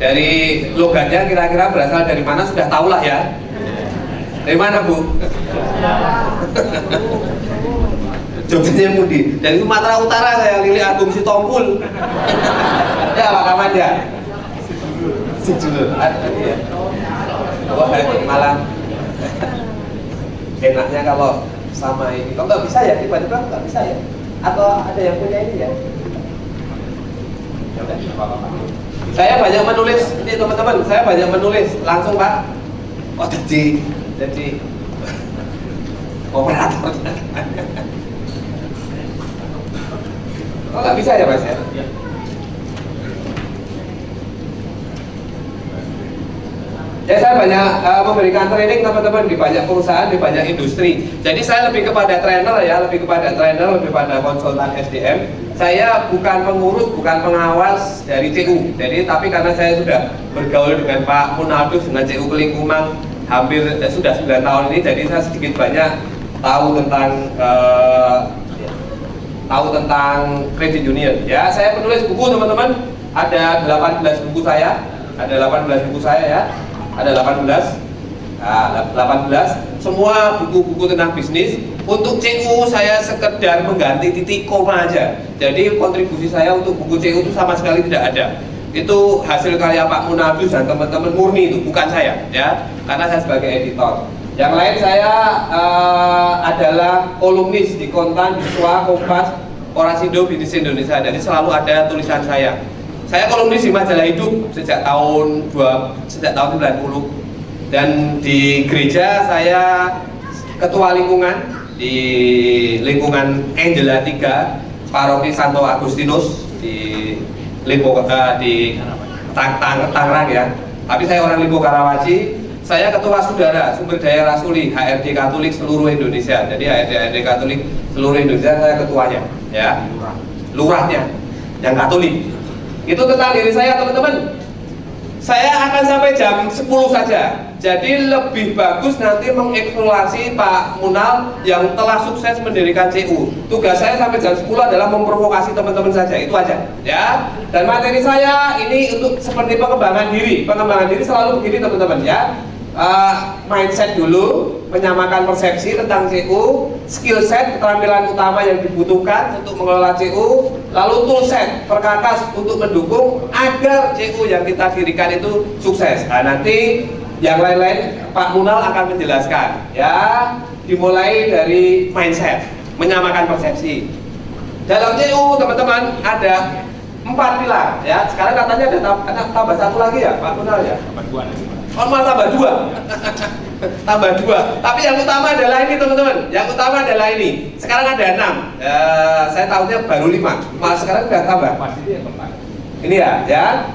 Dari logatnya kira-kira berasal dari mana sudah tahu lah ya. Dari mana Bu? Jogjanya Mudi. Dari Sumatera Utara saya, Lili Agung Sitompul. Ya Pak Kamanda. Sejulur. Ya. Wah malah enaknya kalau sama ini. Kok nggak bisa ya? Tiba-tiba nggak bisa ya? Atau ada yang punya ini ya? Saya banyak menulis ini teman-teman. Saya banyak menulis langsung Pak. Oh jadi operator. Oh nggak bisa ya Mas ya? Ya saya banyak memberikan training teman-teman di banyak perusahaan, di banyak industri. Jadi saya lebih kepada trainer ya, lebih pada konsultan SDM. Saya bukan pengurus, bukan pengawas dari CU. Jadi tapi karena saya sudah bergaul dengan Pak Munaldus dengan CU Kelingkumang hampir sudah 9 tahun ini, jadi saya sedikit banyak tahu tentang credit union. Ya, saya menulis buku teman-teman. Ada 18 buku saya. Ada 18 buku saya ya. Ada 18. Nah, 18 semua buku-buku tentang bisnis. Untuk CU saya sekedar mengganti titik koma aja. Jadi kontribusi saya untuk buku CU itu sama sekali tidak ada. Itu hasil karya Pak Munaldus dan teman-teman murni, itu bukan saya ya. Karena saya sebagai editor. Yang lain saya adalah kolumnis di Kontan, di Swa, Kompas, Orasindo, Bisnis Indonesia. Jadi selalu ada tulisan saya. Saya kolumnis di Majalah Hidup sejak tahun 90. Dan di gereja saya ketua lingkungan di lingkungan Angela 3 Paroki Santo Agustinus di Tangerang ya. Tapi saya orang Limpo Karawaci. Saya ketua saudara sumber daya rasuli HRD Katolik seluruh Indonesia. Jadi HRD Katolik seluruh Indonesia saya ketuanya ya. Lurahnya yang Katolik. Itu tentang diri saya teman-teman. Saya akan sampai jam 10 saja. Jadi lebih bagus nanti mengeksplorasi Pak Munal yang telah sukses mendirikan CU. Tugas saya sampai jam 10 adalah memprovokasi teman-teman saja. Itu aja ya. Dan materi saya ini untuk seperti pengembangan diri. Pengembangan diri selalu begini teman-teman ya. Mindset dulu, menyamakan persepsi tentang CU, skill set, keterampilan utama yang dibutuhkan untuk mengelola CU, lalu tool set, perkakas untuk mendukung agar CU yang kita dirikan itu sukses. Nah, nanti yang lain-lain Pak Munal akan menjelaskan ya, dimulai dari mindset, menyamakan persepsi. Dalam CU teman-teman ada 4 pilar ya. Sekarang katanya ada tambah 1 lagi ya Pak Munal ya. Oh malah tambah 2. Tambah 2. Tapi yang utama adalah ini teman-teman. Yang utama adalah ini. Sekarang ada 6. Saya tahunya baru 5. Malah sekarang sudah tambah. Ini ya.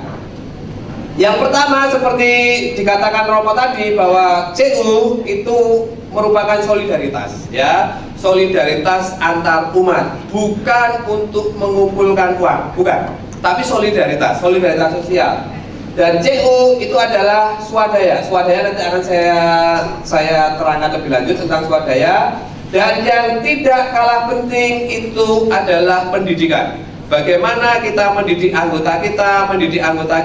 Yang pertama seperti dikatakan Romo tadi bahwa CU itu merupakan solidaritas ya. Solidaritas antar umat, bukan untuk mengumpulkan uang, bukan. Tapi solidaritas sosial. Dan CU itu adalah swadaya. Swadaya nanti akan saya terangkan lebih lanjut tentang swadaya. Dan yang tidak kalah penting itu adalah pendidikan. Bagaimana kita mendidik anggota kita, mendidik anggota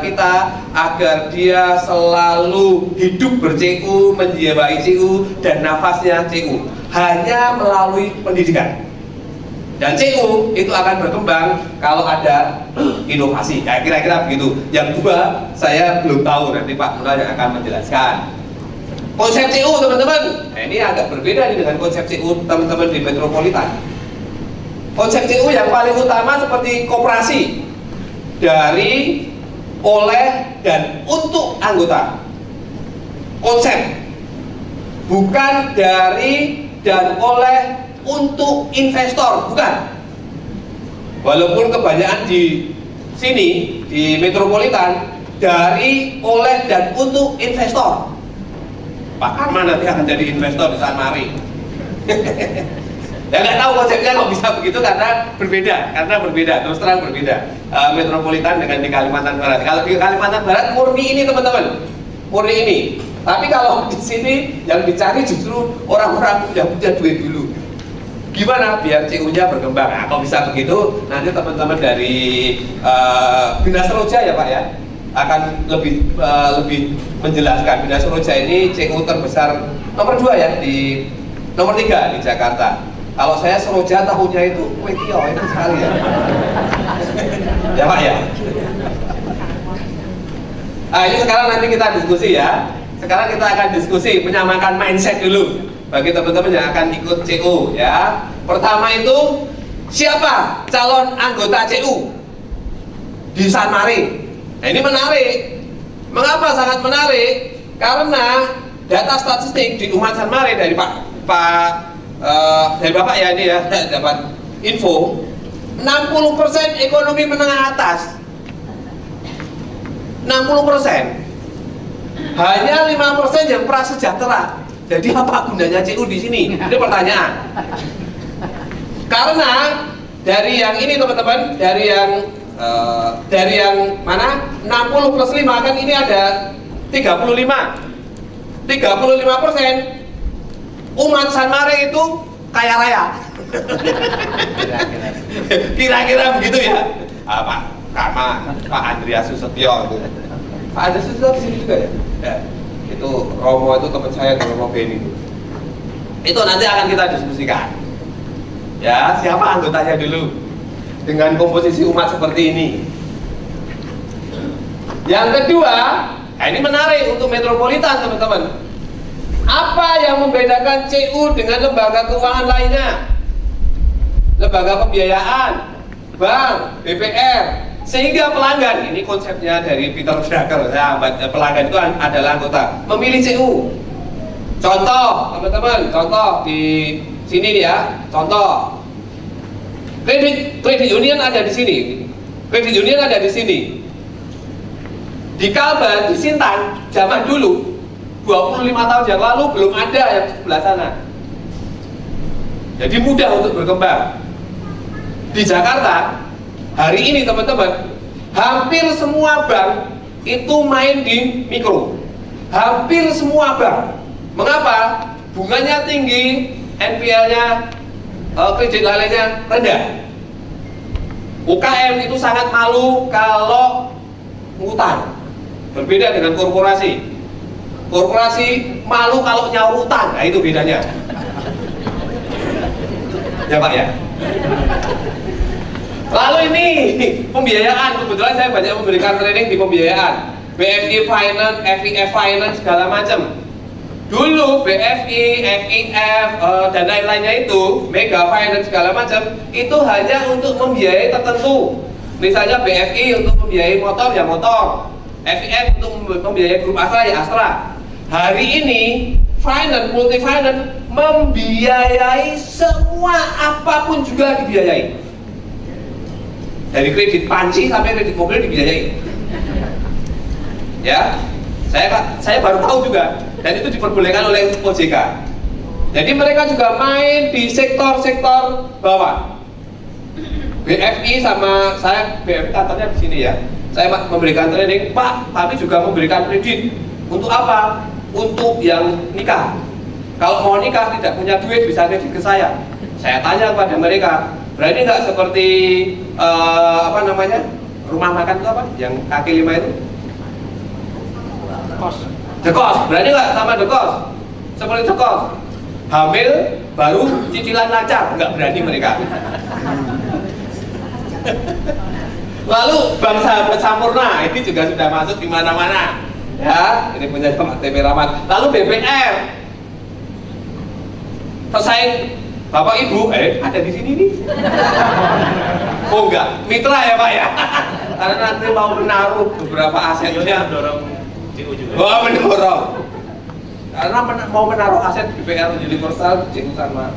kita agar dia selalu hidup ber-CU, menjiwai CU dan nafasnya CU. Hanya melalui pendidikan. Dan CU itu akan berkembang kalau ada inovasi. Ya, kira-kira begitu. Yang 2 saya belum tahu, nanti Pak Munal yang akan menjelaskan. Konsep CU teman-teman. Nah, ini agak berbeda nih dengan konsep CU teman-teman di metropolitan. Konsep CU yang paling utama seperti koperasi dari, oleh, dan untuk anggota. Konsep bukan dari dan oleh untuk investor, bukan. Walaupun kebanyakan di sini di metropolitan dari, oleh, dan untuk investor. Pak Karman nanti akan jadi investor di San Mari. Ya nggak tahu konsepnya kok bisa begitu karena berbeda, terus terang berbeda. Metropolitan dengan di Kalimantan Barat. Kalau di Kalimantan Barat murni ini teman-teman, murni ini. Tapi kalau di sini yang dicari justru orang-orang yang punya duit dulu. Gimana biar CU-nya berkembang? Nah, kalau bisa begitu, nanti teman-teman dari Bina Seroja ya Pak ya, akan lebih menjelaskan. Bina Seroja ini CU terbesar nomor 2 ya, di nomor 3 di Jakarta. Kalau saya Seroja tahunya itu kue tio, enak sekali ya. Ya Pak ya. Nah, ini sekarang nanti kita diskusi ya. Sekarang kita akan diskusi menyamakan mindset dulu bagi teman-teman yang akan ikut CU ya. Pertama itu, siapa calon anggota CU di San Mare? Nah, ini menarik. Mengapa sangat menarik? Karena data statistik di Umat San Mare dari dari Bapak ya, ini ya, dapat info 60% ekonomi menengah atas. 60%. Hanya 5% yang prasejahtera. Jadi apa gunanya CU di sini? Ini pertanyaan. Karena dari yang ini teman-teman, dari yang mana? 60 plus 5 kan ini ada 35. 35% umat San Mare itu kaya raya. Kira-kira begitu ya. Pak Andreas Susetio itu. Pak Andreas Susetio di sini juga ya? Ya. Itu Romo itu teman saya, Romo Beni itu nanti akan kita diskusikan ya, siapa anggotanya dulu dengan komposisi umat seperti ini. Yang kedua, ini menarik untuk metropolitan teman-teman. Apa yang membedakan CU dengan lembaga keuangan lainnya, lembaga pembiayaan, bank, BPR, sehingga pelanggan, ini konsepnya dari Peter Drucker, pelanggan itu adalah anggota, memilih CU. Contoh teman-teman, contoh di sini nih ya, contoh kredit union ada di sini, kredit union ada di sini. Di Kalbar, di Sintan, zaman dulu 25 tahun yang lalu belum ada yang di sebelah sana. Jadi mudah untuk berkembang. Di Jakarta hari ini teman-teman, hampir semua bank itu main di mikro. Hampir semua bank. Mengapa? Bunganya tinggi, NPL-nya, kredit lalainya rendah. UKM itu sangat malu kalau ngutang. Berbeda dengan korporasi. Korporasi malu kalau nyaur utang. Nah, itu bedanya. Ya Pak ya. Lalu ini pembiayaan, kebetulan saya banyak memberikan training di pembiayaan, BFI Finance, FIF Finance, segala macam. Dulu BFI, FIF, dan lain-lainnya itu, Mega Finance, segala macam, itu hanya untuk membiayai tertentu. Misalnya BFI untuk membiayai motor, ya motor. FIF untuk membiayai grup Astra, ya Astra. Hari ini, finance, multi finance, membiayai semua, apapun juga dibiayai. Dari kredit panci sampai kredit mobil dibiayai. Ya, saya baru tahu juga, dan itu diperbolehkan oleh OJK. Jadi mereka juga main di sektor-sektor bawah. BFI sama saya, BFI kantornya di sini ya. Saya memberikan training, Pak, kami juga memberikan kredit. Untuk apa? Untuk yang nikah. Kalau mau nikah tidak punya duit bisa kredit ke saya. Saya tanya kepada mereka, berani nggak seperti apa namanya, rumah makan itu apa? Yang kaki 5 itu? The Kos. Berani nggak sama The Kos? Seperti The Kos. Hamil baru cicilan lancar, nggak berani mereka. Lalu Bank Sahabat Sampurna ini juga sudah masuk di mana-mana. Ya, ini punya Pak TP Rahmat. Lalu BPR. Pesaing Bapak Ibu, ada di sini nih. Oh enggak, mitra ya Pak ya. Karena nanti mau menaruh beberapa asetnya. Mendorong CU juga. Oh, mendorong. Karena mau menaruh aset BPR Universal CU sama.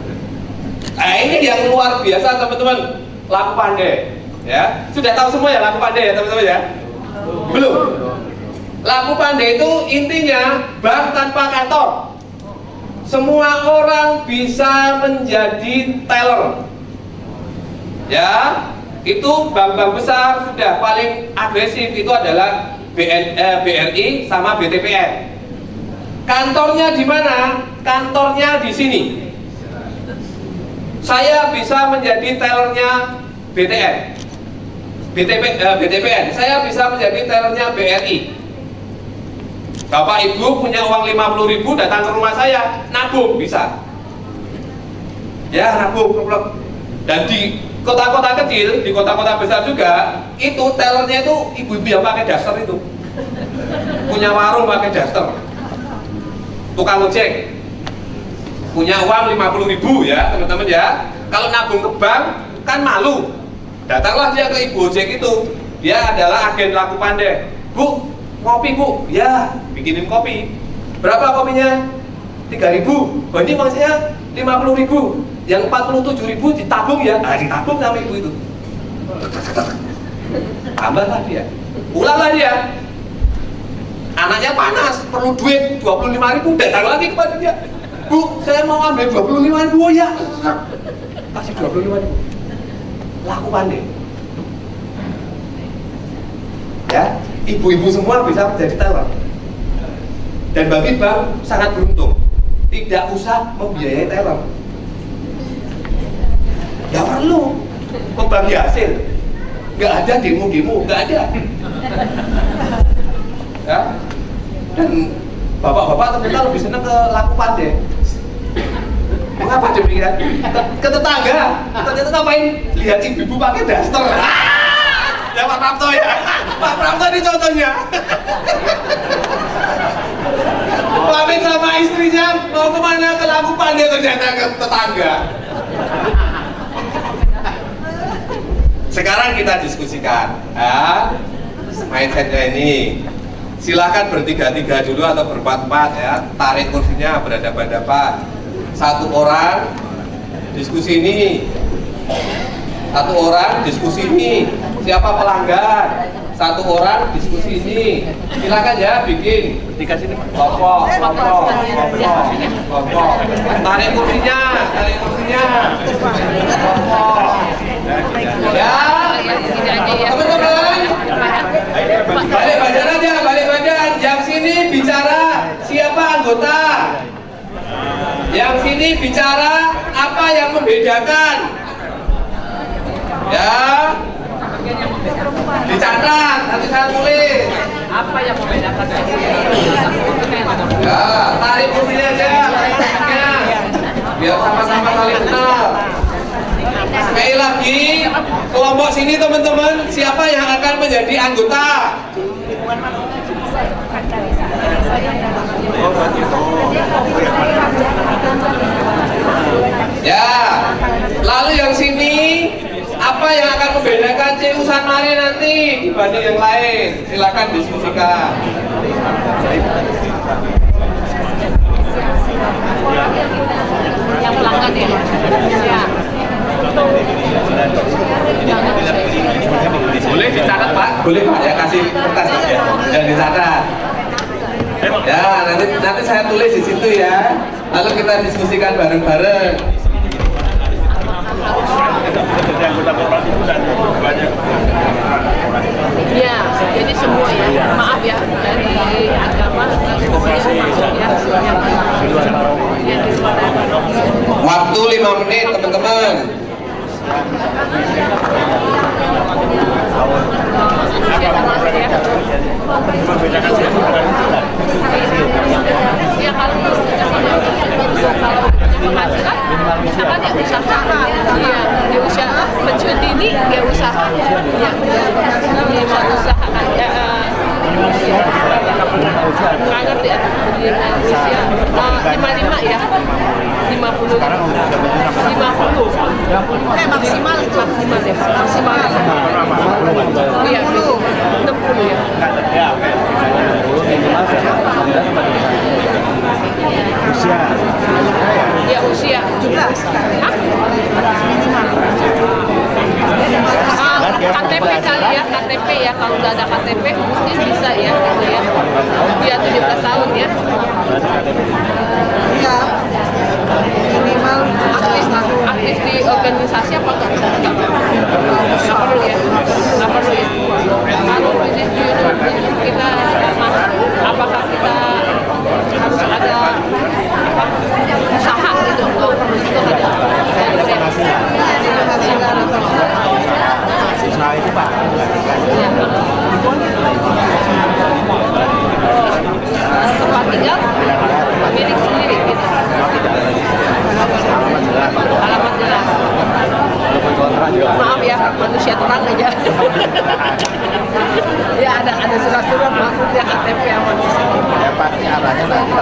Ini yang luar biasa teman-teman. Laku pandai. Ya, sudah tahu semua ya laku pandai ya teman-teman ya? Belum. Laku pandai itu intinya bank tanpa kantor. Semua orang bisa menjadi teller. Ya, itu bank-bank besar sudah paling agresif itu adalah BRI sama BTPN. Kantornya di mana? Kantornya di sini. Saya bisa menjadi tellernya BTN, BTPN. Saya bisa menjadi tellernya BRI. Bapak Ibu punya uang 50.000 datang ke rumah saya, nabung bisa. Ya, nabung. Dan di kota-kota kecil, di kota-kota besar juga, itu tellernya itu ibu-ibu yang pakai daster itu. Punya warung pakai daster. Tukang ojek. Punya uang 50.000 ya, teman-teman ya. Kalau nabung ke bank kan malu. Datanglah dia ke ibu ojek itu. Dia adalah agen laku pandai. Bu, ngopi bu? Ya, bikinin kopi. Berapa kopinya? 3.000. Oh, ini maksudnya 50.000. Yang 47.000 ditabung ya? Ah, ditabung sama ibu itu. Tambahlah dia. Ulanglah dia. Anaknya panas, perlu duit 25.000. Datang lagi kepada dia. Bu, saya mau ambil 25.000 ya. Kasih 25.000. Laku pandai. Ya, ibu-ibu semua bisa menjadi teller. Dan bagi bank sangat beruntung, tidak usah membiayai teller. Nggak perlu membagi hasil. Nggak ada demo-demo, nggak ada. Ya. Dan bapak-bapak ternyata lebih senang ke laku pandai. Mengapa demikian? Ke tetangga, ternyata ngapain? Lihat ibu-ibu pakai daster. Ya Pak Prapto ya. Pak Prapto ini contohnya. Pamit sama istrinya mau kemana, ke laku pandai, ternyata ke tetangga. Sekarang kita diskusikan mindsetnya ini. Silakan bertiga-tiga dulu atau berempat-empat ya. Tarik kursinya berhadapan-hadapan. Satu orang diskusi ini, satu orang diskusi ini. Siapa pelanggan? Satu orang diskusi ini. Silakan ya bikin. Dikasih kelompok. Tarik kursinya, kelompok. Ya, teman-teman. Balik badan aja, balik badan. Yang sini bicara siapa anggota. Yang sini bicara apa yang membedakan. Ya, dicatat, nanti saya tulis. Apa yang membedakan? Ya, tarik kursinya aja, biar sama-sama saling kenal. Sekali lagi, kelompok sini teman-teman, siapa yang akan menjadi anggota? Ya, lalu yang sini apa yang akan membedakan C Usan Mari nanti dibanding yang lain? Silakan diskusikan. Yang pelanggan ya. Boleh dicatat Pak? Boleh Pak ya, kasih kertas yang dicatat. Ya, nanti saya tulis di situ ya. Lalu kita diskusikan bareng-bareng. Ya, jadi semua ya. Maaf ya dari agama Waktu 5 menit teman-teman. Ya kalau penghasilan misalkan ya usaha dia usaha pensiun dini dia usaha dia usaha nggak ngerti ya usia 55 ya 50 maksimal itu maksimal iya 60 ya usia juga KTP kali ya, KTP ya, kalau nggak ada KTP mungkin bisa ya gitu ya. Dia 17 tahun ya. Iya. Minimal aktif di organisasi apa enggak? Nggak perlu ya. Kalau kita apakah kita harus ada usaha gitu? Nggak perlu itu ada. manusia terang aja. Ya ada surat-surat maksudnya KTP apa di sini. Ya pasti arahnya nanti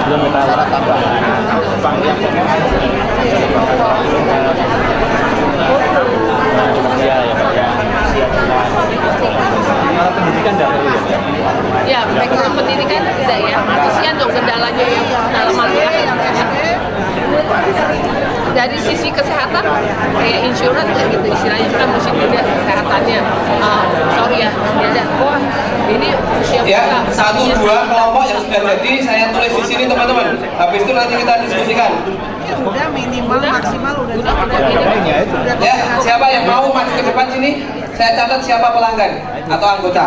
belum kita syarat tambahan bank yang kalau pendidikan tidak perlu ya background pendidikan tidak ya, kasihan dong kendalanya yang dalam ya. Dari sisi kesehatan kayak insurans kayak gitu istilahnya kita mesti lihat kesehatannya. Sorry ya, ada wah ini usia Ya, 1-2 kelompok yang sudah jadi saya tulis di sini teman-teman. Habis itu nanti kita diskusikan. Udah minimal maksimal udah Ya, siapa yang mau maju ke depan sini? Saya catat siapa pelanggan atau anggota.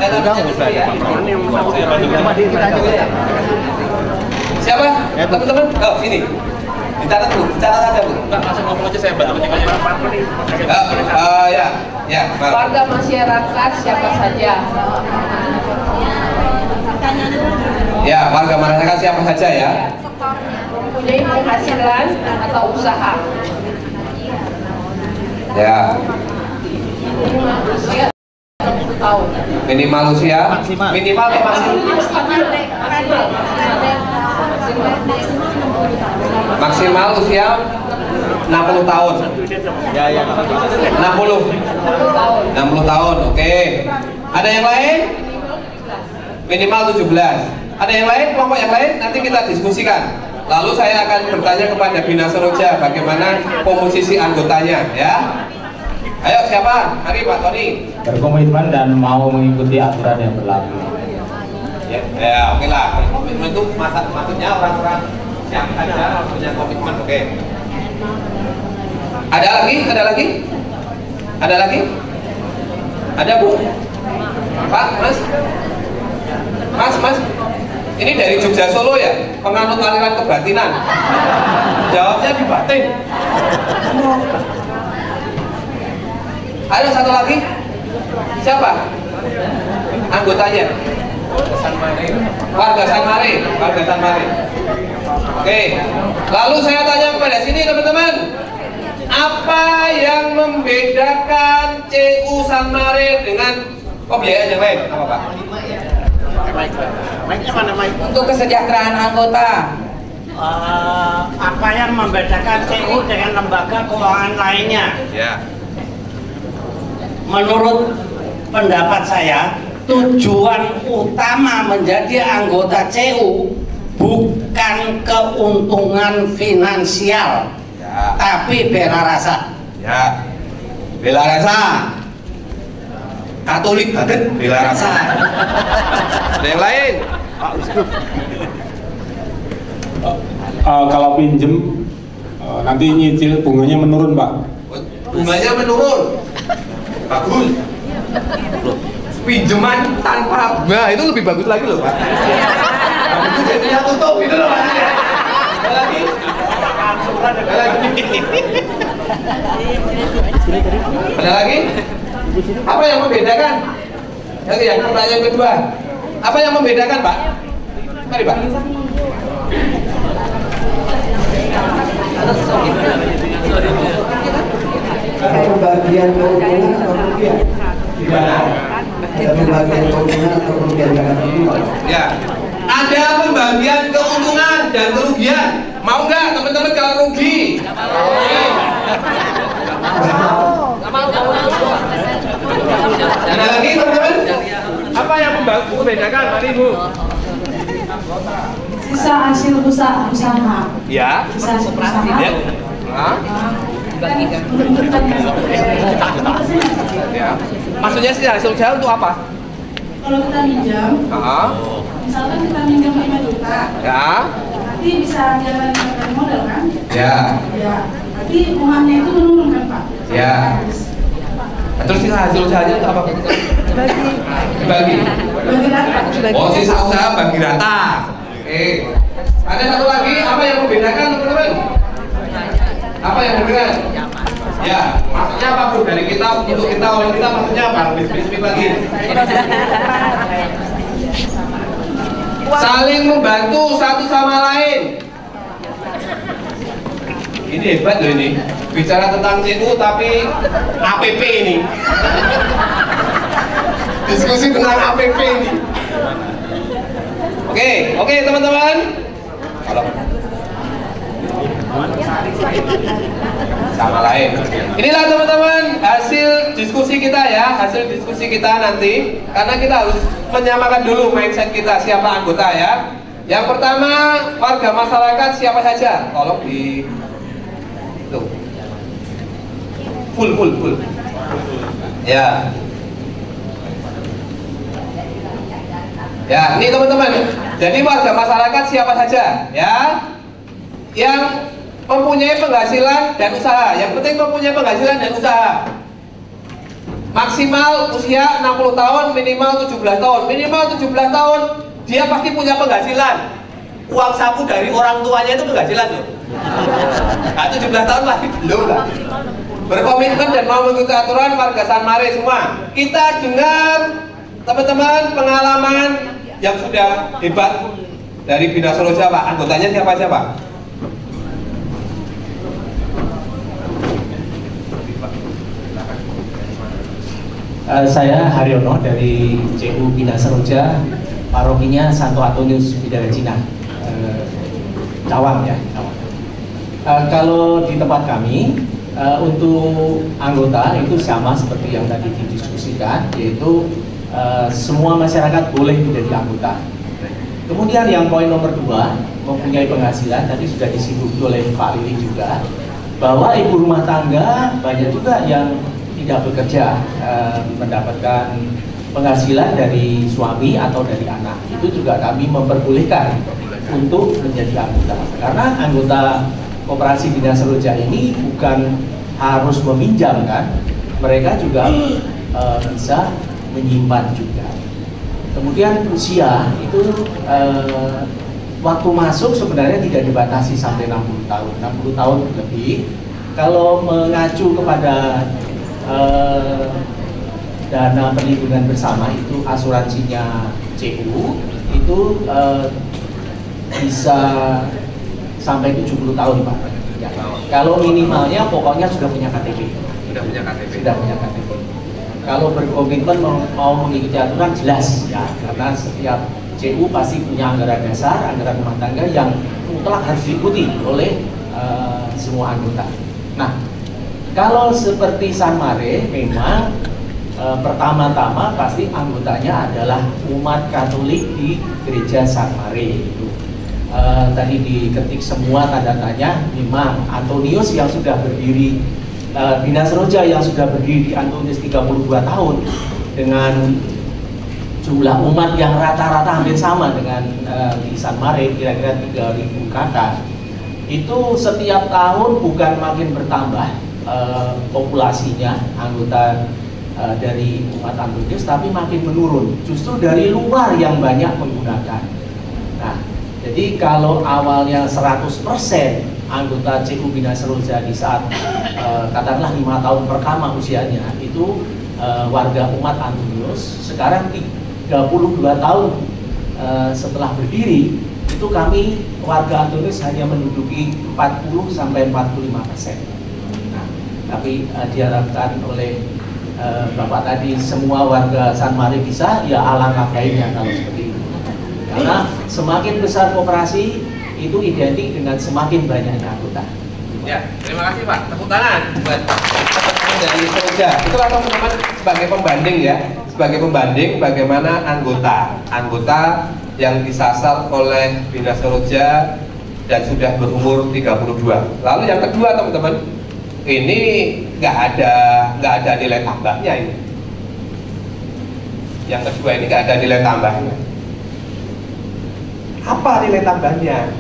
Saya catat ya. Siapa? Teman-teman? Oh, sini. Dicatat dulu, dicatat aja Bu. langsung ngomong aja saya bantu ketik aja. Ya. warga masyarakat siapa saja. Ya, warga masyarakat siapa saja ya? Mempunyai penghasilan atau usaha. Ya. Usia 60 tahun. Minimal usia? Maksimal. Minimal atau maksimal? Maksimal usia 60 tahun. Ya. 60 tahun, oke. Ada yang lain? Minimal 17. Ada yang lain, kelompok yang lain? Nanti kita diskusikan. Lalu saya akan bertanya kepada Bina Seroja bagaimana komposisi anggotanya, ya. Ayo siapa? Mari Pak Tony. Berkomitmen dan mau mengikuti aturan yang berlaku. Ya, oke lah. Komitmen itu maksudnya orang-orang yang ada punya komitmen, oke. Ada lagi? Ada Bu? Pak, Mas. Ini dari Jogja Solo ya? Penganut aliran kebatinan. Jawabnya di batin. Ada satu lagi? Siapa? Anggotanya? Warga San Mare. Oke. Lalu saya tanya kepada sini teman-teman. Apa yang membedakan CU San Mare dengan pembiayaan yang lain? Apa Pak? untuk kesejahteraan anggota. Apa yang membedakan CU dengan lembaga keuangan lainnya? Ya. Menurut pendapat saya, tujuan utama menjadi anggota CU bukan keuntungan finansial, Ya. tapi bela rasa. Ya. Bela rasa. Katolik banget bela rasa. Ada yang lain? Kalau pinjem nanti nyicil bunganya menurun Pak. Bunganya menurun. Bagus. Pinjaman tanpa bunga itu lebih bagus lagi loh Pak. Itu jadinya tutup gitu loh maksudnya. Ada lagi? Ada lagi? Apa yang membedakan? Yang pertanyaan kedua. Apa yang membedakan Pak? Mari Pak. Pembagian keuntungan atau kerugian? Gimana? Ada pembagian keuntungan atau kerugian dalam ini? Ya. Ada pembagian keuntungan dan kerugian. Mau nggak teman-teman kalau rugi? Ada lagi teman-teman? Apa yang membedakan? Mari Bu. Sisa hasil usaha. Ya. Sisa hasil usaha. Ya. Hah? Ya. Maksudnya sih hasil usaha untuk apa? Kalau kita minjam, misalkan kita minjam 5 juta, Ya. nanti bisa jalan dari modal kan? Ya. Ya. Nanti bunganya itu menurun kan Pak? Ya. Terus sisa hasil usahanya untuk apa? Bagi. Bagi rata. Oh, sisa usaha bagi rata. Oke. Ada satu lagi, apa yang membedakan teman-teman? Apa yang membedakan? Ya, maksudnya apa Bu? Dari kita, untuk kita, oleh kita, maksudnya apa? Lebih spesifik lagi. Saling membantu satu sama lain. Ini hebat loh ini. Bicara tentang CU tapi APP ini. Diskusi tentang APP ini. Oke teman-teman. Sama lain. Inilah teman-teman hasil diskusi kita ya, hasil diskusi kita nanti. Karena kita harus menyamakan dulu mindset kita siapa anggota ya. Yang pertama warga masyarakat siapa saja? Tolong di tuh. Full. Ya. Ya, ini teman-teman. Jadi warga masyarakat siapa saja ya? Yang mempunyai penghasilan dan usaha. Yang penting mempunyai penghasilan dan usaha. Maksimal usia 60 tahun, minimal 17 tahun. Minimal 17 tahun dia pasti punya penghasilan. Uang saku dari orang tuanya itu penghasilan tuh. Nah, 17 tahun pasti belum lah. Berkomitmen dan mau mengikuti aturan warga San Mare semua. Kita dengar teman-teman pengalaman yang sudah hebat dari Bina Seroja Pak. Anggotanya siapa aja Pak? Saya Haryono dari CU Bina Seroja, parokinya Santo Antonius Bidara Cina, Cawang ya. Kalau di tempat kami, untuk anggota itu sama seperti yang tadi didiskusikan, yaitu semua masyarakat boleh menjadi anggota. Kemudian yang poin nomor 2, mempunyai penghasilan, tadi sudah disinggung oleh Pak Lili juga, bahwa ibu rumah tangga banyak juga yang tidak bekerja, mendapatkan penghasilan dari suami atau dari anak. Itu juga kami memperbolehkan untuk menjadi anggota. Karena anggota Koperasi Bina Seroja ini bukan harus meminjam kan, mereka juga bisa menyimpan juga. Kemudian usia itu waktu masuk sebenarnya tidak dibatasi sampai 60 tahun. 60 tahun lebih. Kalau mengacu kepada dana perlindungan bersama itu asuransinya CU itu bisa sampai 70 tahun Pak. Ya. Kalau minimalnya pokoknya sudah punya KTP. Sudah punya KTP. Kalau berkomitmen mau mengikuti aturan jelas ya, karena setiap CU pasti punya anggaran dasar, anggaran rumah tangga yang mutlak harus diikuti oleh semua anggota. Nah, kalau seperti San Mare memang pertama-tama pasti anggotanya adalah umat Katolik di Gereja San Mare itu. Tadi diketik semua tanda tanya, memang Antonius yang sudah berdiri, Bina Seroja yang sudah berdiri di Antonius 32 tahun dengan jumlah umat yang rata-rata hampir sama dengan di San Mare, kira-kira 3.000 kakak. Itu setiap tahun bukan makin bertambah populasinya anggota dari umat Antonius, tapi makin menurun. Justru dari luar yang banyak menggunakan. Nah, jadi kalau awalnya 100% anggota CU Bina Seroja di saat katakanlah 5 tahun pertama usianya itu warga umat Antonius, sekarang 32 tahun setelah berdiri itu kami warga Antonius hanya menduduki 40 sampai 45%. Nah, tapi diharapkan oleh Bapak tadi semua warga San Mare bisa, ya alangkah baiknya kalau seperti itu. Karena semakin besar koperasi itu identik dengan semakin banyaknya anggota. Ya, terima kasih Pak. Tepuk tangan buat teman-teman dari Seroja. Itulah teman-teman sebagai pembanding ya, sebagai pembanding bagaimana anggota yang disasar oleh Bina Seroja dan sudah berumur 32. Lalu yang kedua teman-teman, ini nggak ada nilai tambahnya ini. Yang kedua ini nggak ada nilai tambahnya. Apa nilai tambahnya?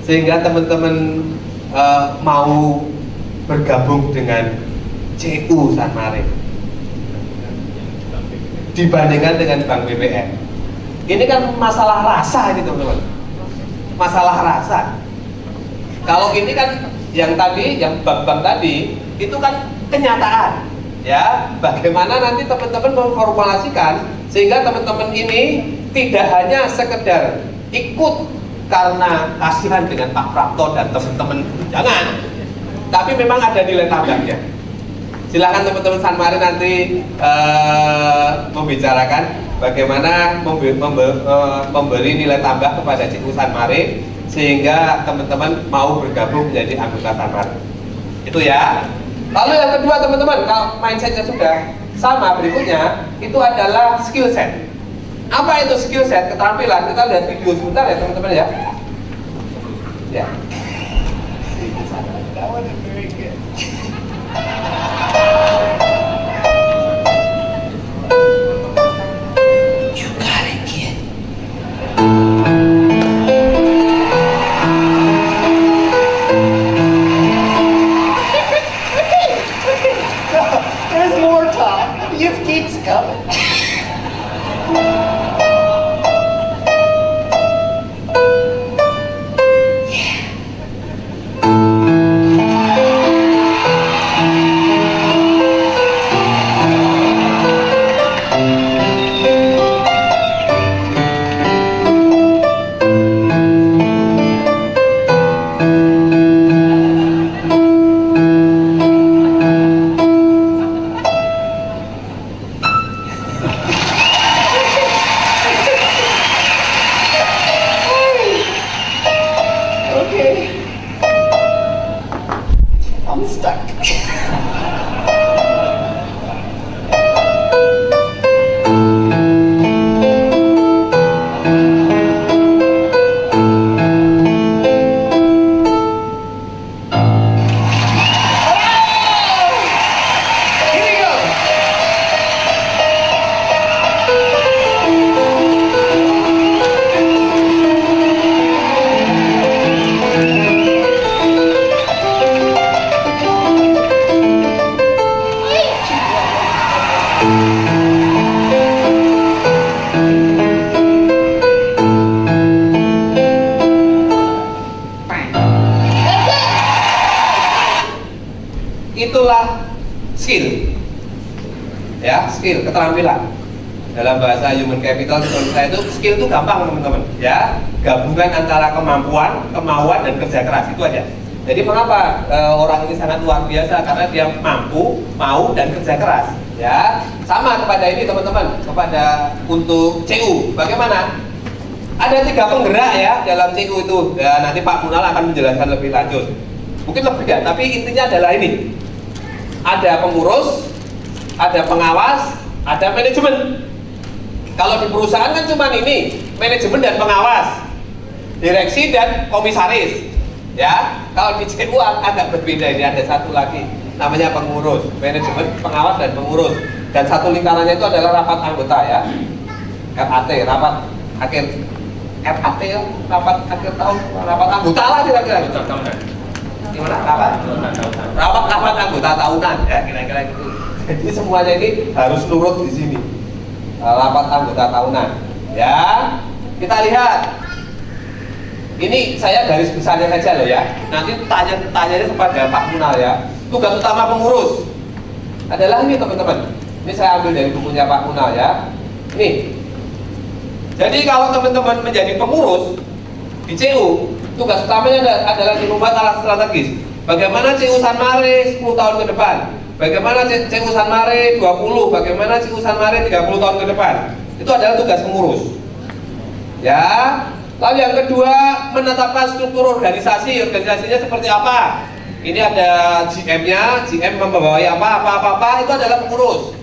Sehingga teman-teman mau bergabung dengan CU San Mare dibandingkan dengan Bank BPN. Ini kan masalah rasa ini teman-teman. Masalah rasa. Kalau ini kan yang tadi, yang bank-bank tadi itu kan kenyataan. Ya, bagaimana nanti teman-teman memformulasikan sehingga teman-teman ini tidak hanya sekedar ikut karena kasihan dengan Pak Prapto dan teman-teman, jangan. tapi memang ada nilai tambahnya. Silakan teman-teman Sanmari nanti membicarakan bagaimana memberi nilai tambah kepada CU Sanmari sehingga teman-teman mau bergabung menjadi anggota Sanmari. Itu ya. Lalu yang kedua teman-teman, kalau mindsetnya sudah sama, berikutnya itu adalah skill set. Apa itu skill set? Keterampilan. Kita lihat video sebentar ya teman-teman ya. Ya. There's more talk. You keeps coming. Itulah skill, ya, skill, keterampilan. Dalam bahasa human capital menurut saya itu skill itu gampang teman-teman, ya, gabungan antara kemampuan, kemauan dan kerja keras, itu aja. Jadi mengapa orang ini sangat luar biasa? Karena dia mampu, mau dan kerja keras, ya. Sama kepada ini teman-teman, kepada untuk CU, bagaimana? Ada 3 penggerak ya dalam CU itu. Ya, nanti Pak Munal akan menjelaskan lebih lanjut. Mungkin lebih ya, tapi intinya adalah ini. Ada pengurus, ada pengawas, ada manajemen. Kalau di perusahaan kan cuma ini, manajemen dan pengawas, direksi dan komisaris. Ya, kalau di CU agak berbeda, ini ada satu lagi, namanya pengurus, manajemen, pengawas dan pengurus. Dan satu lingkarannya itu adalah rapat anggota ya, RAT, rapat akhir RAT ya, rapat akhir tahun, rapat anggota lah kira-kira. Gimana? Rapat anggota tahunan ya, kira-kira gitu. Jadi semuanya ini harus nurut di sini. Rapat anggota tahunan. Ya, kita lihat. Ini saya garis besarnya saja loh ya. Nanti tanya-tanyanya kepada Pak Munal ya. Tugas utama pengurus adalah ini teman-teman. Ini saya ambil dari bukunya Pak Munal ya. Ini. Jadi kalau teman-teman menjadi pengurus di CU, tugas utamanya adalah membuat alat strategis. Bagaimana CU Sanmari 10 tahun ke depan? Bagaimana CU Sanmari 20? Bagaimana CU Sanmari 30 tahun ke depan? Itu adalah tugas pengurus. Ya. Lalu yang kedua, menetapkan struktur organisasi. Organisasinya seperti apa? Ini ada GM-nya, GM membawai apa, itu adalah pengurus.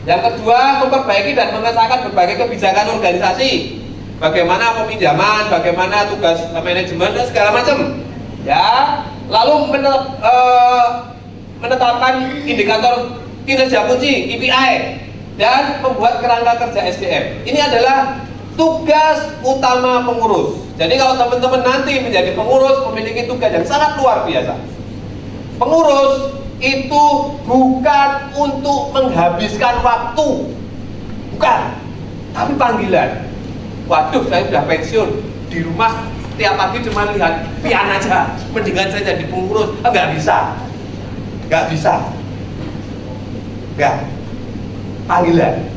Yang kedua, memperbaiki dan mengesahkan berbagai kebijakan organisasi. Bagaimana peminjaman, bagaimana tugas manajemen dan segala macam. Ya. Lalu menetapkan indikator kinerja kunci (KPI) dan membuat kerangka kerja SDM. Ini adalah tugas utama pengurus. Jadi kalau teman-teman nanti menjadi pengurus, memiliki tugas yang sangat luar biasa. Pengurus itu bukan untuk menghabiskan waktu, bukan, tapi panggilan. Waduh, saya sudah pensiun, di rumah tiap pagi cuma lihat pian aja, mendingan saya jadi pengurus. Nggak bisa, nggak bisa, nggak. Panggilan.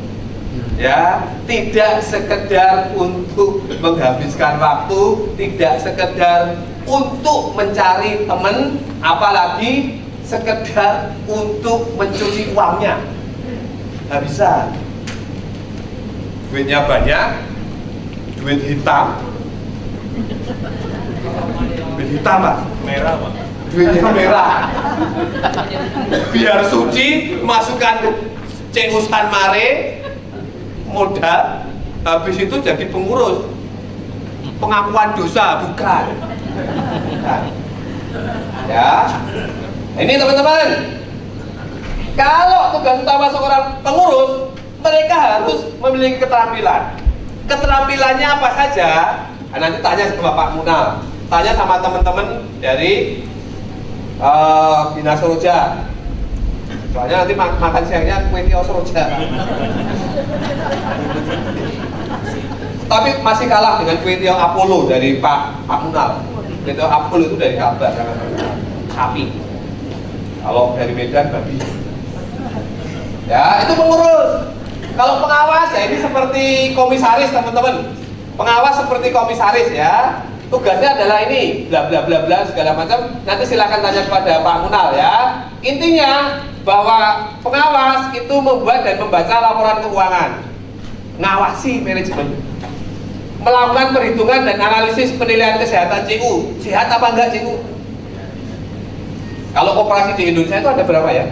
Ya, tidak sekedar untuk menghabiskan waktu, tidak sekedar untuk mencari teman, apalagi sekedar untuk mencuci uangnya. Nggak bisa. Duitnya banyak, duit hitam, duit hitam Pak, Merah, Pak. duitnya merah. Biar suci, masukkan ke CU San Mare, modal, habis itu jadi pengurus. Pengakuan dosa, bukan. Bukan. Ya, ini teman-teman, kalau tugas utama seorang pengurus, mereka harus memiliki keterampilan. Keterampilannya apa saja? Nah, nanti tanya sama Pak Munal, tanya sama teman-teman dari Bina Soroja. Soalnya nanti makan siangnya kue tiaw Soroja. Tapi masih kalah dengan kue tiaw Apollo dari Pak Munal. Kue tiaw Apollo itu dari Kalbar, sapi. Kalau dari Medan babi. Ya, itu pengurus. Kalau pengawas ya ini seperti komisaris teman-teman. Pengawas seperti komisaris ya. Tugasnya adalah ini bla bla bla bla segala macam. Nanti silakan tanya kepada Pak Munal ya. Intinya bahwa pengawas itu membuat dan membaca laporan keuangan, ngawasi manajemen, melakukan perhitungan dan analisis penilaian kesehatan CU. Sehat apa enggak CU? Kalau koperasi di Indonesia itu ada berapa ya?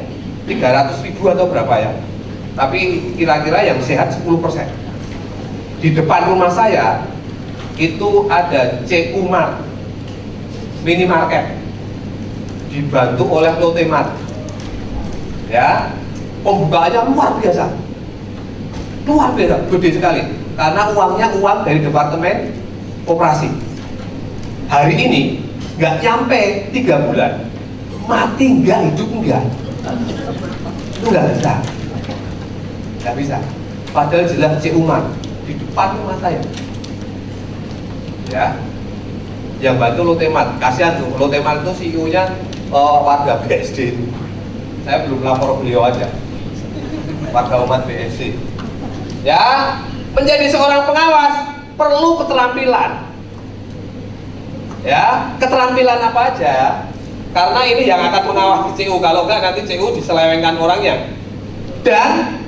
300.000 atau berapa ya? Tapi kira-kira yang sehat 10%. Di depan rumah saya itu ada CU Mart, minimarket, dibantu oleh Lotte Mart. Ya, pembukaannya luar biasa, gede sekali. Karena uangnya uang dari departemen operasi. Hari ini nggak nyampe 3 bulan, mati nggak, hidup nggak, itu nggak bisa. Nggak bisa. Padahal jelas CU Mart di depan rumah saya. Ya, yang bantu Lotte Mart. Kasihan tuh, Lotte Mart itu CEO-nya warga BSD. Saya belum lapor beliau aja. Warga umat BSD. Ya, menjadi seorang pengawas perlu keterampilan. Ya, keterampilan apa aja? Karena ini yang akan mengawasi CU. Kalau enggak nanti CU diselewengkan orangnya. Dan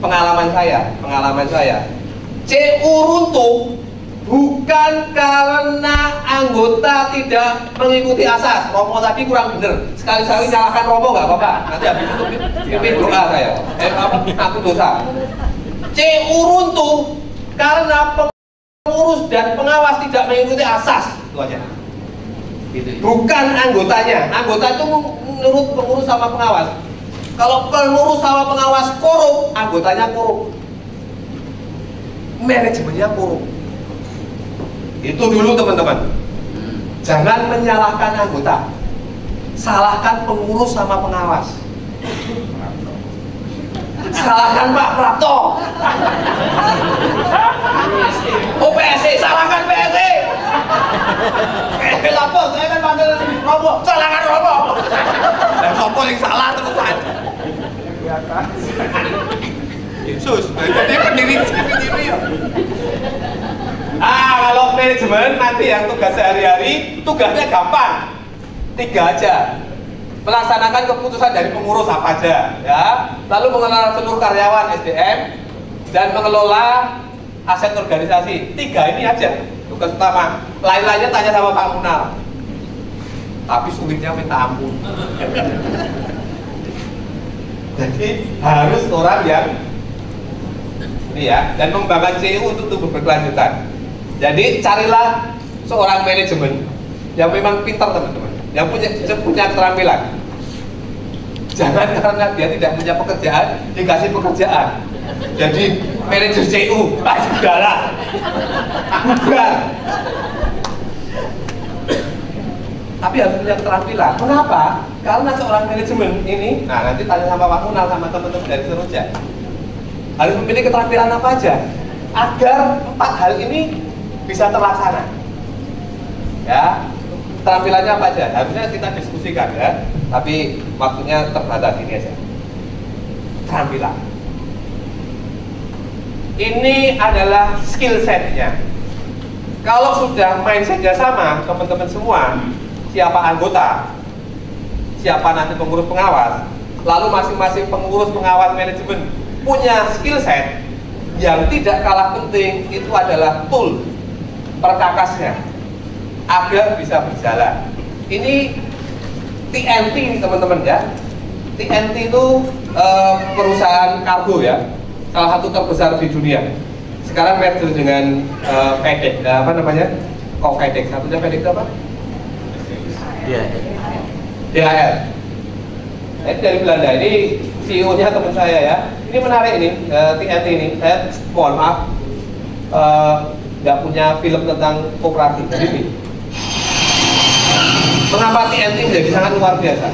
pengalaman saya, CU runtuh bukan karena anggota tidak mengikuti asas. Romo tadi kurang bener. Sekali-sekali nyalakan Romo nggak apa-apa. Nanti habis itu pimpin doa saya. Aku dosa. CU runtuh karena pengurus dan pengawas tidak mengikuti asas. Itu aja. Bukan anggotanya. Anggota itu menurut pengurus sama pengawas. Kalau pengurus sama pengawas korup, anggotanya korup, manajemennya korup. Itu dulu teman-teman. Jangan menyalahkan anggota, salahkan pengurus sama pengawas. Salahkan Pak Prapto. Oh PSC, salahkan PSC. Lapor, saya kan panggil Romo, salahkan Romo. Dan Romo yang salah terusan. Yesus, jadi pendiri ya. Kalau manajemen nanti yang tugas sehari-hari, tugasnya gampang, 3 aja. Melaksanakan keputusan dari pengurus apa aja, ya. Lalu mengelola seluruh karyawan SDM dan mengelola aset organisasi. 3 ini aja tugas utama. Lain-lainnya tanya sama Pak Munal. Tapi sulitnya minta ampun. Jadi harus orang yang ini ya, dan mengembangkan CU untuk tumbuh berkelanjutan. Jadi carilah seorang manajemen yang memang pintar teman-teman, yang punya keterampilan. Jangan karena dia tidak punya pekerjaan dikasih pekerjaan. Jadi manajer CU, sudahlah, bubar. Tapi harus punya keterampilan. Kenapa? Karena seorang manajemen ini, nah nanti tanya sama Pak Munal sama teman-teman dari Soroja, harus memiliki keterampilan apa aja agar 4 hal ini bisa terlaksana. Ya, keterampilannya apa aja? Harusnya kita diskusikan ya. Tapi waktunya terbatas, ini aja. Keterampilan. Ini adalah skill setnya. Kalau sudah mindsetnya sama, teman-teman semua, siapa anggota, siapa nanti pengurus pengawas, lalu masing-masing pengurus pengawas manajemen punya skill set yang tidak kalah penting, itu adalah tool perkakasnya agar bisa berjalan. Ini TNT ini teman-teman ya. TNT itu perusahaan kargo ya, salah satu terbesar di dunia. Sekarang merger dengan FedEx, apa namanya? Kok FedEx? Satunya FedEx apa? DHL. Ini dari Belanda. Ini CEO-nya teman saya ya. Ini menarik ini, TNT ini. Saya mohon maaf, nggak punya film tentang koperasi. Jadi ini. Mengapa TNT menjadi sangat luar biasa?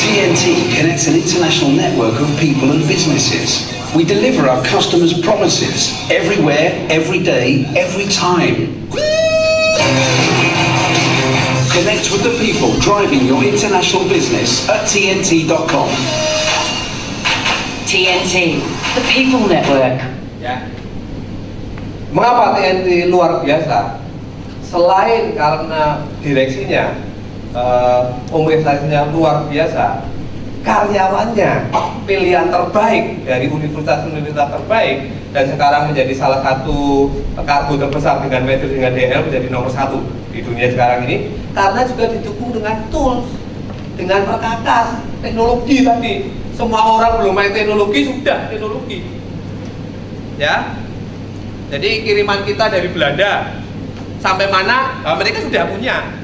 TNT connects an international network of people and businesses. We deliver our customers' promises everywhere, every day, every time. Connect with the people driving your international business at TNT.com. TNT, the People Network. Ya. Mengapa TNT luar biasa? Selain karena direksinya, organisasinya luar biasa, karyawannya pilihan terbaik dari universitas-universitas terbaik, dan sekarang menjadi salah satu kargo terbesar dengan merger dengan DHL, menjadi nomor 1 di dunia sekarang ini, karena juga didukung dengan tools, dengan perkakas teknologi tadi. Semua orang belum main teknologi, sudah teknologi ya. Jadi kiriman kita dari Belanda sampai mana, mereka sudah punya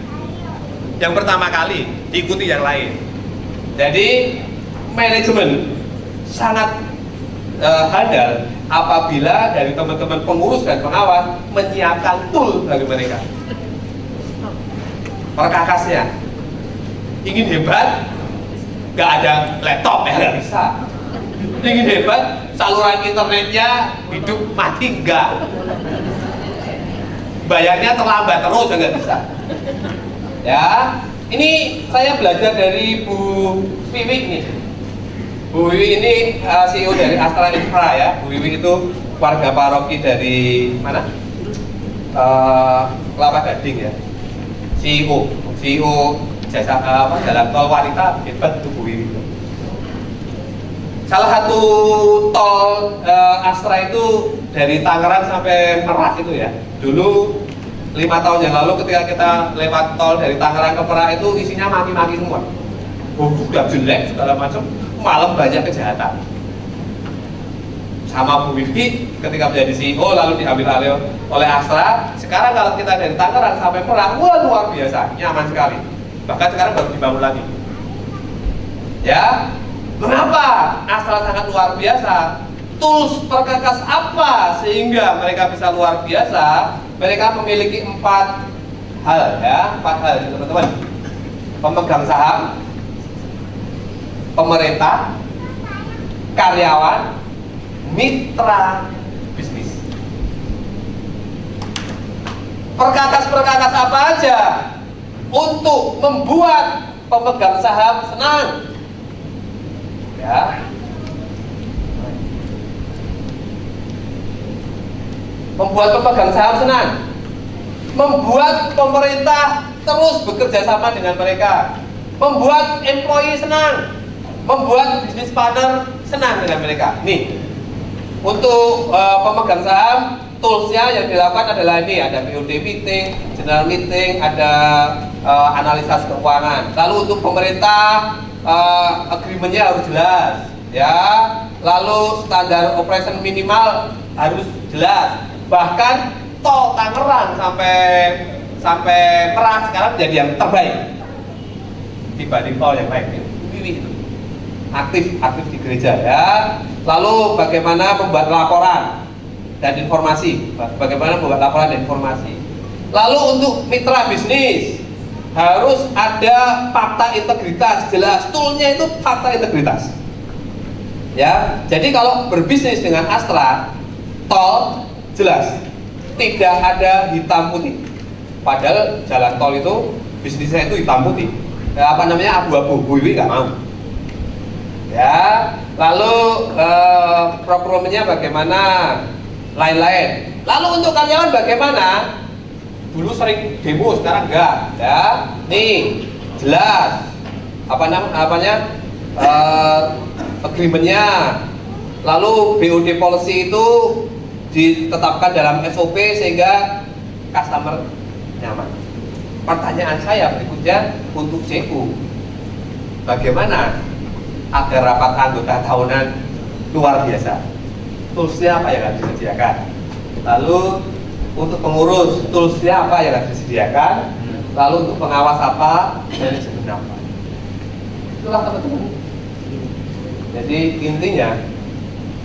yang pertama kali, diikuti yang lain. Jadi manajemen sangat handal apabila dari teman-teman pengurus dan pengawas menyiapkan tool bagi mereka. Perkakasnya ingin hebat, nggak ada laptop ya, nggak bisa. Ingin hebat, saluran internetnya hidup mati enggak, bayarnya terlambat terus nggak bisa. Ya, ini saya belajar dari Bu Wiwi nih. Bu Wiwi ini CEO dari Astra Infra ya. Bu Wiwi itu warga paroki dari mana? Kelapa Gading ya. CEO jasa jalan tol wanita, hebat itu Bu Wiwi. Salah satu tol Astra itu dari Tangerang sampai Merak itu ya. Dulu 5 tahun yang lalu ketika kita lewat tol dari Tangerang ke Merak itu isinya maki-maki semua. Sudah jelek segala macam, malam banyak kejahatan. Sama Bu Wiwi ketika menjadi CEO lalu diambil alih oleh Astra. Sekarang kalau kita dari Tangerang sampai Merak, wah luar biasa, nyaman sekali. Bahkan sekarang baru dibangun lagi. Ya, mengapa Astra sangat luar biasa? Tools perkakas apa sehingga mereka bisa luar biasa? Mereka memiliki 4 hal ya, 4 hal teman-teman. Pemegang saham, pemerintah, karyawan, mitra bisnis. Perkakas-perkakas apa aja untuk membuat pemegang saham senang? Ya. Membuat pemegang saham senang, membuat pemerintah terus bekerja sama dengan mereka, membuat employee senang, membuat bisnis partner senang dengan mereka. Nih, untuk pemegang saham, toolsnya yang dilakukan adalah ini, ada BOD meeting, general meeting, ada analisis keuangan. Lalu untuk pemerintah, agreementnya harus jelas, ya. Lalu standar operation minimal harus jelas. Bahkan tol Tangerang sampai Merak sekarang menjadi yang terbaik dibanding tol yang lain. Itu aktif di gereja ya. Lalu bagaimana membuat laporan dan informasi, bagaimana membuat laporan dan informasi. Lalu untuk mitra bisnis harus ada fakta integritas, jelas toolnya itu fakta integritas. Ya, jadi kalau berbisnis dengan Astra, tol jelas, tidak ada hitam putih. Padahal jalan tol itu bisnisnya itu hitam putih. Apa namanya, abu-abu, wiwi nggak mau. Ya, lalu programnya bagaimana, lain-lain. Lalu untuk karyawan bagaimana? Dulu sering demo, sekarang enggak. Ya, nih jelas apa namanya agreementnya. Lalu BOD policy itu ditetapkan dalam SOP sehingga customer nyaman. Pertanyaan saya berikutnya untuk CU, bagaimana agar rapat anggota tahunan luar biasa? Toolsnya apa yang harus disediakan? Lalu untuk pengurus, toolsnya apa yang harus disediakan? Lalu untuk pengawas apa? Manajemen apa? Itulah teman-teman. Jadi intinya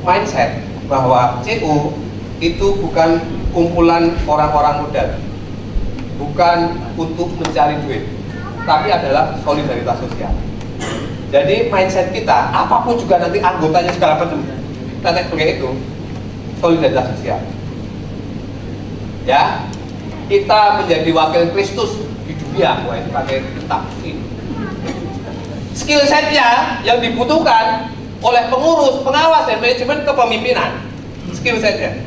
mindset bahwa CU itu bukan kumpulan orang-orang modal, bukan untuk mencari duit, tapi adalah solidaritas sosial. Jadi mindset kita, apapun juga nanti anggotanya segala macam, nanti pakai itu solidaritas sosial. Ya, kita menjadi wakil Kristus di dunia, wah itu pakai taksi. Skill setnya yang dibutuhkan oleh pengurus, pengawas, dan manajemen kepemimpinan, skill setnya.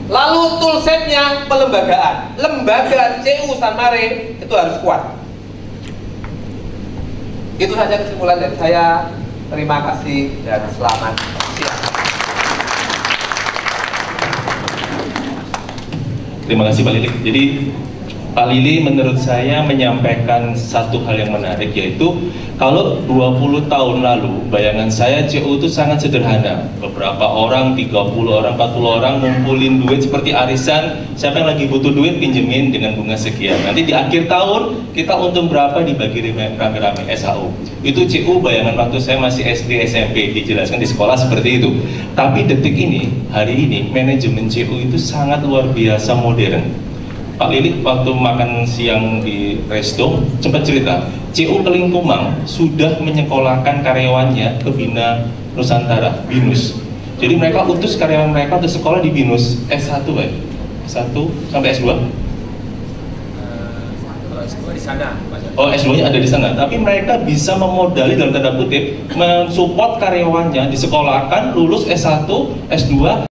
Lalu tool setnya pelembagaan, lembaga CU Sanmare itu harus kuat. Itu saja kesimpulan dari saya. Terima kasih dan selamat siang. Terima kasih Pak Lili. Jadi Pak Lili menurut saya menyampaikan satu hal yang menarik, yaitu kalau 20 tahun lalu bayangan saya CU itu sangat sederhana, beberapa orang, 30 orang, 40 orang ngumpulin duit seperti arisan, siapa yang lagi butuh duit pinjemin dengan bunga sekian, nanti di akhir tahun kita untung berapa dibagi rame-rame SHU. Itu CU bayangan waktu saya masih SD SMP, dijelaskan di sekolah seperti itu. Tapi detik ini, hari ini manajemen CU itu sangat luar biasa modern. Pak Lili waktu makan siang di resto sempat cerita, CU Kelingkumang sudah menyekolahkan karyawannya ke Bina Nusantara, BINUS. Jadi mereka utus karyawan mereka untuk sekolah di BINUS S1 ya? S1 sampai S2? S2 di sana. Oh, S2-nya ada di sana. Tapi mereka bisa memodali dalam tanda kutip mensupport karyawannya disekolahkan, lulus S1, S2